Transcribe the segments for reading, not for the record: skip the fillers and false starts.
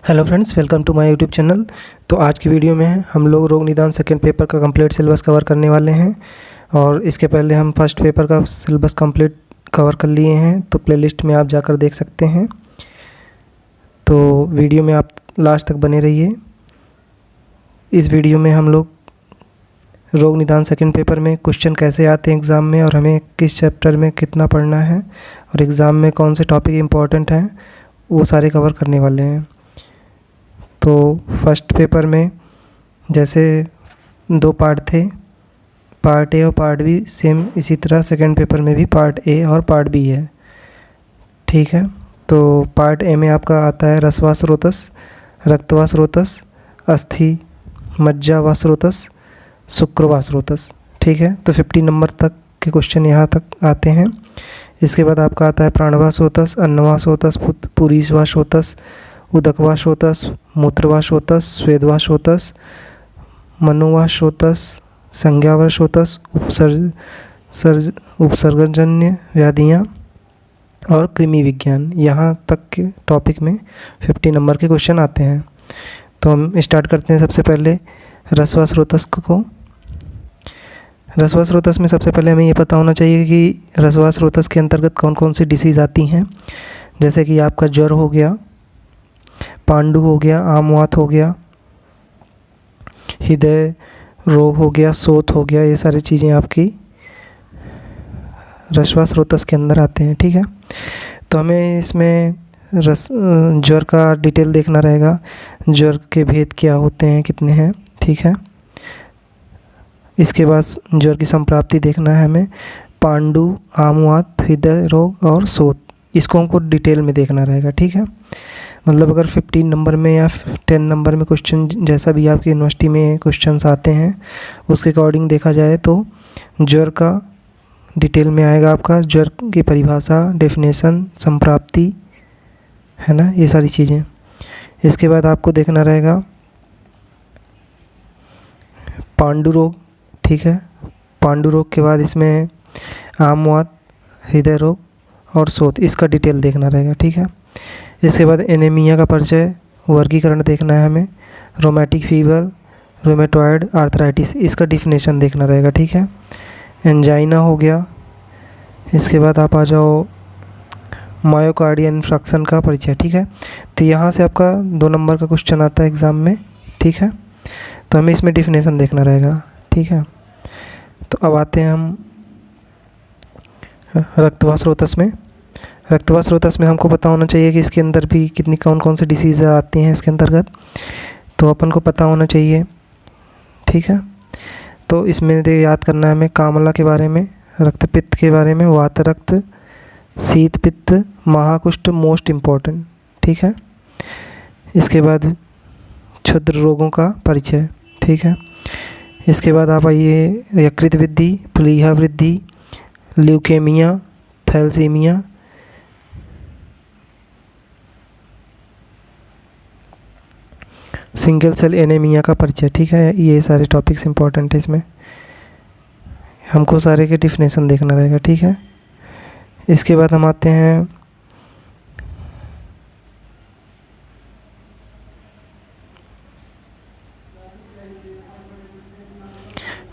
Hello friends, welcome to my YouTube channel. तो आज की वीडियो में हम लोग रोग निदान सेकेंड पेपर का कंप्लीट सिलेबस कवर करने वाले हैं। और इसके पहले हम फर्स्ट पेपर का सिलेबस कंप्लीट कवर कर लिए हैं, तो प्लेलिस्ट में आप जाकर देख सकते हैं। तो वीडियो में आप लास्ट तक बने रहिए। इस वीडियो में हम लोग रोग निदान सेकेंड पेपर में क्वेश्चन कैसे आते हैं एग्ज़ाम में, और हमें किस चैप्टर में कितना पढ़ना है, और एग्ज़ाम में कौन से टॉपिक इम्पॉर्टेंट हैं, वो सारे कवर करने वाले हैं। तो फर्स्ट पेपर में जैसे दो पार्ट थे, पार्ट ए और पार्ट बी, सेम इसी तरह सेकंड पेपर में भी पार्ट ए और पार्ट बी है। ठीक है, तो पार्ट ए में आपका आता है रसवा स्रोतस, रक्तवा स्रोतस, अस्थि मज्जा व स्रोतस, शुक्रवा स्रोतस। ठीक है, तो 50 नंबर तक के क्वेश्चन यहाँ तक आते हैं। इसके बाद आपका आता है प्राणवा स्रोतस, अन्नवा स्रोतस, पुरीशवा स्रोतस, उदकवा स्रोतस, मूत्रवा स्रोतस, स्वेदवा स्रोतस, मनोवा स्रोतस, संज्ञावर स्रोतस, उपसर्गजन्य व्याधियाँ और कृमि विज्ञान। यहाँ तक के टॉपिक में 50 नंबर के क्वेश्चन आते हैं। तो हम स्टार्ट करते हैं सबसे पहले रसवा स्रोतस को। रसवा स्रोतस में सबसे पहले हमें ये पता होना चाहिए कि रसवा स्रोतस के अंतर्गत कौन कौन सी डिसीज़ आती हैं। जैसे कि आपका ज्वर हो गया, पांडु हो गया, आमवात हो गया, हृदय रोग हो गया, शोथ हो गया, ये सारी चीज़ें आपकी रसवा स्रोतस के अंदर आते हैं। ठीक है, तो हमें इसमें ज्वर का डिटेल देखना रहेगा, ज्वर के भेद क्या होते हैं, कितने हैं। ठीक है, इसके बाद ज्वर की संप्राप्ति देखना है हमें, पांडु, आमवात, हृदय रोग और शोथ, इसको हमको डिटेल में देखना रहेगा। ठीक है, मतलब अगर 15 नंबर में या 10 नंबर में क्वेश्चन जैसा भी आपकी यूनिवर्सिटी में क्वेश्चंस आते हैं उसके अकॉर्डिंग देखा जाए तो ज्वर का डिटेल में आएगा आपका, ज्वर की परिभाषा, डेफिनेशन, संप्राप्ति, है ना, ये सारी चीज़ें। इसके बाद आपको देखना रहेगा पांडु रोग। ठीक है, पांडु रोग के बाद इसमें आमवात, हृदय रोग और शोथ, इसका डिटेल देखना रहेगा। ठीक है, इसके बाद एनीमिया का परिचय, वर्गीकरण देखना है हमें, रोमैटिक फीवर, रोमेटॉइड आर्थराइटिस, इसका डिफिनेशन देखना रहेगा। ठीक है, एंजाइना हो गया। इसके बाद आप आ जाओ मायोकार्डियल इन्फ्रक्शन का परिचय। ठीक है, तो यहाँ से आपका 2 नंबर का क्वेश्चन आता है एग्ज़ाम में। ठीक है, तो हमें इसमें डिफिनेशन देखना रहेगा। ठीक है, तो अब आते हैं हम रक्तवा स्रोतस में। रक्तवा स्रोतस में हमको पता होना चाहिए कि इसके अंदर भी कितनी कौन कौन सी डिसीज़ आती हैं इसके अंतर्गत, तो अपन को पता होना चाहिए। ठीक है, तो इसमें याद करना है हमें कामला के बारे में, रक्तपित्त के बारे में, वात रक्त, शीत पित्त, महाकुष्ठ, मोस्ट इम्पॉर्टेंट। ठीक है, इसके बाद क्षुद्र रोगों का परिचय। ठीक है, इसके बाद आप आइए यकृत वृद्धि, प्लीहा वृद्धि, leukaemia, thalassaemia, single cell anaemia का परिचय। ठीक है, ये सारे टॉपिक्स इंपॉर्टेंट है, इसमें हमको सारे के डिफिनेशन देखना रहेगा। ठीक है, इसके बाद हम आते हैं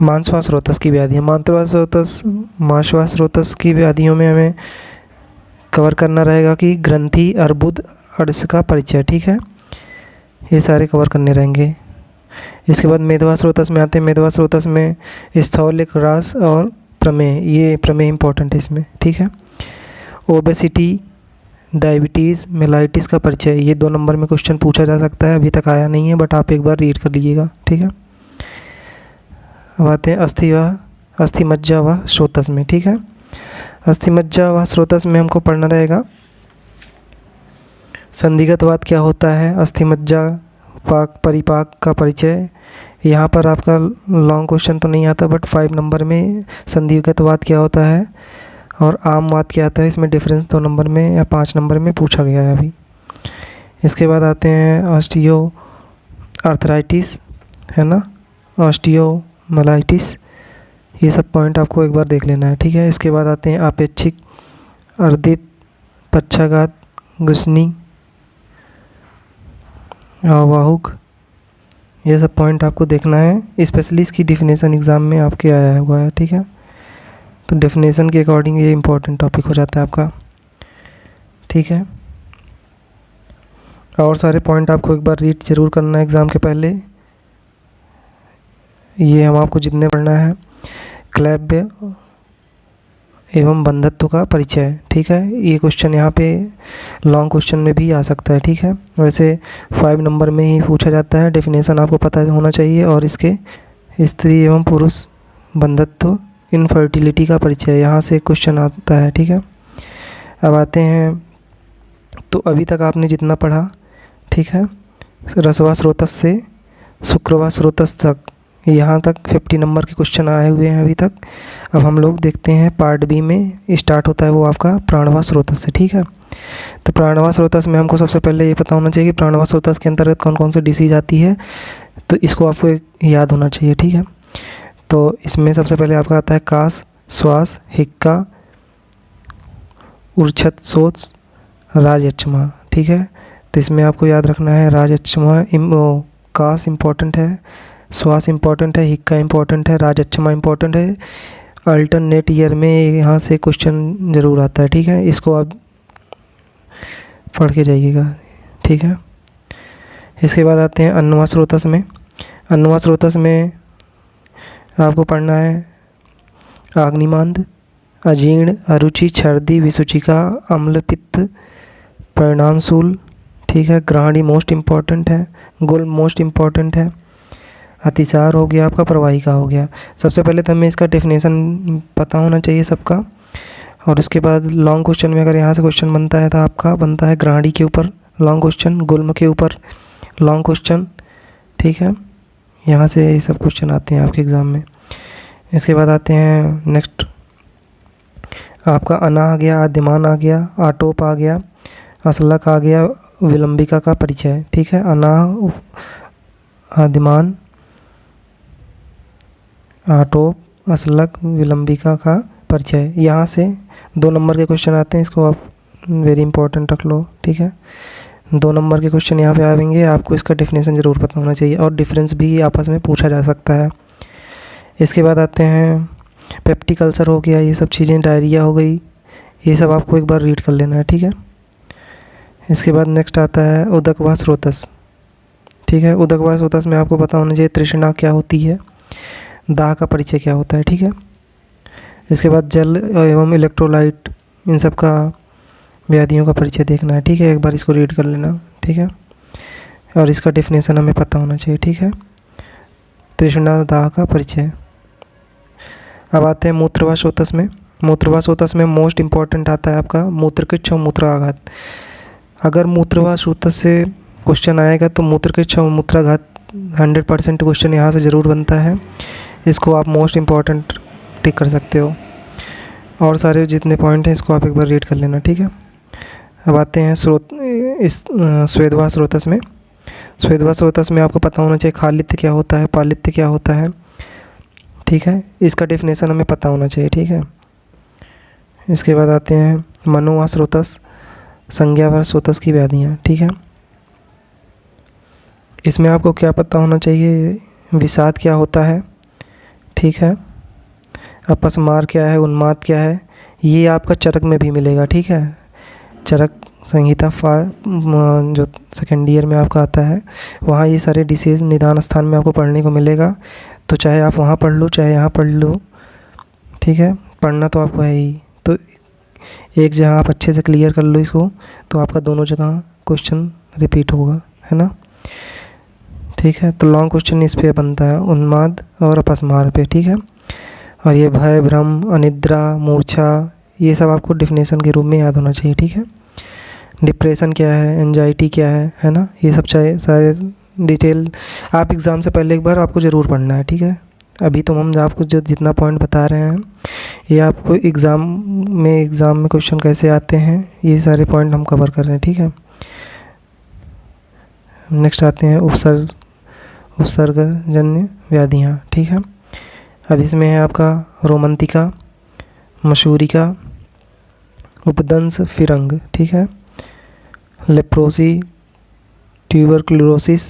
मांसवा स्रोतस की व्याधियाँ। मांसवा स्रोतस की व्याधियों में हमें कवर करना रहेगा कि ग्रंथि, अर्बुद, अड्स का परिचय। ठीक है, ये सारे कवर करने रहेंगे। इसके बाद मेदवा स्रोतस में आते हैं। मेदवा स्रोतस में स्थौलिक ह्रास और प्रमेह, ये प्रमेह इंपॉर्टेंट है इसमें। ठीक है, ओबेसिटी, डायबिटीज़, मेलाइटिस का परिचय, ये 2 नंबर में क्वेश्चन पूछा जा सकता है, अभी तक आया नहीं है, बट आप एक बार रीड कर लीजिएगा। ठीक है, अब आते हैं अस्थि मज्जा व स्रोतस में। ठीक है, अस्थि मज्जा व स्रोतस में हमको पढ़ना रहेगा संधिगतवात क्या होता है, अस्थि मज्जा पाक परिपाक का परिचय। यहाँ पर आपका लॉन्ग क्वेश्चन तो नहीं आता, बट 5 नंबर में संधिगतवात क्या होता है और आमवात क्या आता है, इसमें डिफरेंस 2 नंबर में या 5 नंबर में पूछा गया है अभी। इसके बाद आते हैं ऑस्टियो आर्थराइटिस, है ना, ऑस्टियोमाइलाइटिस, ये सब पॉइंट आपको एक बार देख लेना है। ठीक है, इसके बाद आते हैं अपेक्षिक, अर्दित, पक्षाघात, ग्रसनी, वाहुक, ये सब पॉइंट आपको देखना है। स्पेशली इसकी डेफिनेशन एग्ज़ाम में आपके आया हुआ है, ठीक है। तो डेफिनेशन के अकॉर्डिंग ये इंपॉर्टेंट टॉपिक हो जाता है आपका, ठीक है। और सारे पॉइंट आपको एक बार रीड ज़रूर करना है एग्ज़ाम के पहले। ये हम आपको जितने पढ़ना है, क्लैव्य एवं बंधत्व का परिचय, ठीक है। ये क्वेश्चन यहाँ पे लॉन्ग क्वेश्चन में भी आ सकता है, ठीक है। वैसे 5 नंबर में ही पूछा जाता है, डेफिनेशन आपको पता होना चाहिए। और इसके स्त्री एवं पुरुष बंधत्व, इनफर्टिलिटी का परिचय, यहाँ से क्वेश्चन आता है, ठीक है। अब आते हैं, तो अभी तक आपने जितना पढ़ा, ठीक है, रसवा स्रोतस से शुक्रवा स्रोतस तक, यहाँ तक 50 नंबर के क्वेश्चन आए हुए हैं अभी तक। अब हम लोग देखते हैं पार्ट बी में स्टार्ट होता है वो आपका प्राणवा स्रोतस से, ठीक है। तो प्राणवा स्रोतस में हमको सबसे पहले ये पता होना चाहिए कि प्राणवा स्रोतस के अंतर्गत कौन कौन सी डिसीज आती है, तो इसको आपको याद होना चाहिए, ठीक है। तो इसमें सबसे पहले आपका आता है कास, श्वास, हिक्का, उर्छत सोच, राजयक्षमा, ठीक है। तो इसमें आपको याद रखना है राजयक्षमा, कास इम्पॉर्टेंट है, श्वास इम्पॉर्टेंट है, हिक्का इम्पॉर्टेंट है, राजयक्षमा इम्पॉर्टेंट है। अल्टरनेट ईयर में यहाँ से क्वेश्चन ज़रूर आता है, ठीक है। इसको आप पढ़ के जाइएगा, ठीक है। इसके बाद आते हैं अन्नवा स्रोतस में। अन्नवा स्रोतस में आपको पढ़ना है अग्निमांद, अजीर्ण, अरुचि, छर्दी, विसूचिका, अम्ल, पित्त, परिणामशूल, ठीक है। ग्रहणी मोस्ट इम्पॉर्टेंट है, गुल्म मोस्ट इम्पॉर्टेंट है, अतिसार हो गया आपका, प्रवाहिका हो गया। सबसे पहले तो हमें इसका डेफिनेशन पता होना चाहिए सबका। और उसके बाद लॉन्ग क्वेश्चन में अगर यहाँ से क्वेश्चन बनता है तो आपका बनता है ग्रहणी के ऊपर लॉन्ग क्वेश्चन, गुल्म के ऊपर लॉन्ग क्वेश्चन, ठीक है। यहाँ से ये सब क्वेश्चन आते हैं आपके एग्ज़ाम में। इसके बाद आते हैं नेक्स्ट, आपका अना आ गया, आदिमान आ गया, आटोप आ गया, असलक आ गया, विलंबिका का परिचय, ठीक है। अना, आदिमान, आटोप, असलक, विलंबिका का परिचय, यहाँ से 2 नंबर के क्वेश्चन आते हैं। इसको आप वेरी इंपॉर्टेंट रख लो, ठीक है। 2 नंबर के क्वेश्चन यहाँ पे आएंगे, आपको इसका डेफिनेशन ज़रूर पता होना चाहिए और डिफरेंस भी आपस में पूछा जा सकता है। इसके बाद आते हैं पेप्टिक अल्सर हो गया, ये सब चीज़ें, डायरिया हो गई, ये सब आपको एक बार रीड कर लेना है, ठीक है। इसके बाद नेक्स्ट आता है उदकवा स्रोतस, ठीक है। उदकवा स्रोतस में आपको पता होना चाहिए तृष्णा क्या होती है, दाह का परिचय क्या होता है, ठीक है। इसके बाद जल एवं इलेक्ट्रोलाइट, इन सब का व्याधियों का परिचय देखना है, ठीक है। एक बार इसको रीड कर लेना, ठीक है। और इसका डेफिनेशन हमें पता होना चाहिए, ठीक है। तृष्णा, दाह का परिचय। अब आते हैं मूत्रवा स्रोतस में। मूत्रवा स्रोतस में मोस्ट इम्पॉर्टेंट आता है आपका मूत्रकृच्छ और मूत्राघात। अगर मूत्रवा स्रोतस से क्वेश्चन आएगा तो मूत्रकृच्छ और मूत्राघात 100% क्वेश्चन यहाँ से ज़रूर बनता है। इसको आप मोस्ट इम्पॉर्टेंट टिक कर सकते हो। और सारे जितने पॉइंट हैं इसको आप एक बार रीड कर लेना, ठीक है। अब आते हैं स्वेदवा स्रोतस में। स्वेदवा स्रोतस में आपको पता होना चाहिए खालित्य क्या होता है, पालित्य क्या होता है, ठीक है। इसका डेफिनेशन हमें पता होना चाहिए, ठीक है। इसके बाद आते हैं मनोवा स्रोतस, संज्ञावार स्रोतस की व्याधियाँ, ठीक है। इसमें आपको क्या पता होना चाहिए, विषाद क्या होता है, ठीक है। अपस्मार क्या है, उन्माद क्या है, ये आपका चरक में भी मिलेगा, ठीक है। चरक संहिता जो सेकेंड ईयर में आपका आता है, वहाँ ये सारे डिसीज़ निदान स्थान में आपको पढ़ने को मिलेगा। तो चाहे आप वहाँ पढ़ लो चाहे यहाँ पढ़ लो, ठीक है। पढ़ना तो आपको है ही, तो एक जगह आप अच्छे से क्लियर कर लो इसको, तो आपका दोनों जगह क्वेश्चन रिपीट होगा, है ना, ठीक है। तो लॉन्ग क्वेश्चन इस पे बनता है उन्माद और अपस्मार पे, ठीक है। और ये भय, भ्रम, अनिद्रा, मूर्छा, ये सब आपको डेफिनेशन के रूप में याद होना चाहिए, ठीक है। डिप्रेशन क्या है, एंजाइटी क्या है ना, ये सब चाहे सारे डिटेल आप एग्ज़ाम से पहले एक बार आपको ज़रूर पढ़ना है, ठीक है। अभी तो हम आपको जो जितना पॉइंट बता रहे हैं ये आपको एग्ज़ाम में क्वेश्चन कैसे आते हैं ये सारे पॉइंट हम कवर कर रहे हैं, ठीक है। नेक्स्ट आते हैं उपसर्गजन्य व्याधियाँ, ठीक है। अब इसमें है आपका रोमंतिका, मशूरिका, उपदंश, फिरंग, ठीक है। लेप्रोसी, ट्यूबरक्लोसिस,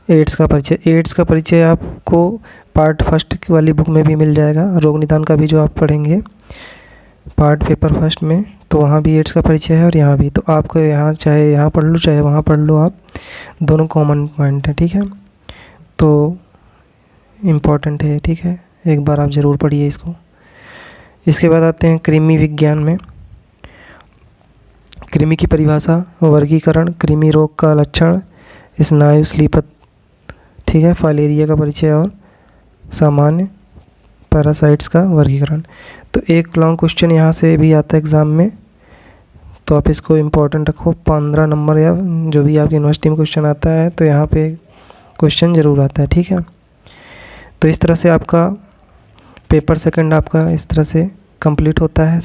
एड्स का परिचय। एड्स का परिचय आपको पार्ट फर्स्ट वाली बुक में भी मिल जाएगा, रोग निदान का भी जो आप पढ़ेंगे पार्ट पेपर फर्स्ट में, तो वहाँ भी एड्स का परिचय है और यहाँ भी। तो आपको यहाँ चाहे यहाँ पढ़ लो चाहे वहाँ पढ़ लो, आप दोनों कॉमन पॉइंट है, ठीक है। तो इम्पॉर्टेंट है, ठीक है, एक बार आप ज़रूर पढ़िए इसको। इसके बाद आते हैं कृमि विज्ञान में। कृमि की परिभाषा, वर्गीकरण, कृमि रोग का लक्षण, स्नायु स्लीपत, ठीक है, फाइलेरिया का परिचय और सामान्य पैरासाइट्स का वर्गीकरण। तो एक लॉन्ग क्वेश्चन यहाँ से भी आता है एग्ज़ाम में, तो आप इसको इम्पोर्टेंट रखो। 15 नंबर या जो भी आपकी यूनिवर्सिटी में क्वेश्चन आता है तो यहाँ पे क्वेश्चन ज़रूर आता है, ठीक है। तो इस तरह से आपका पेपर सेकंड आपका इस तरह से कंप्लीट होता है।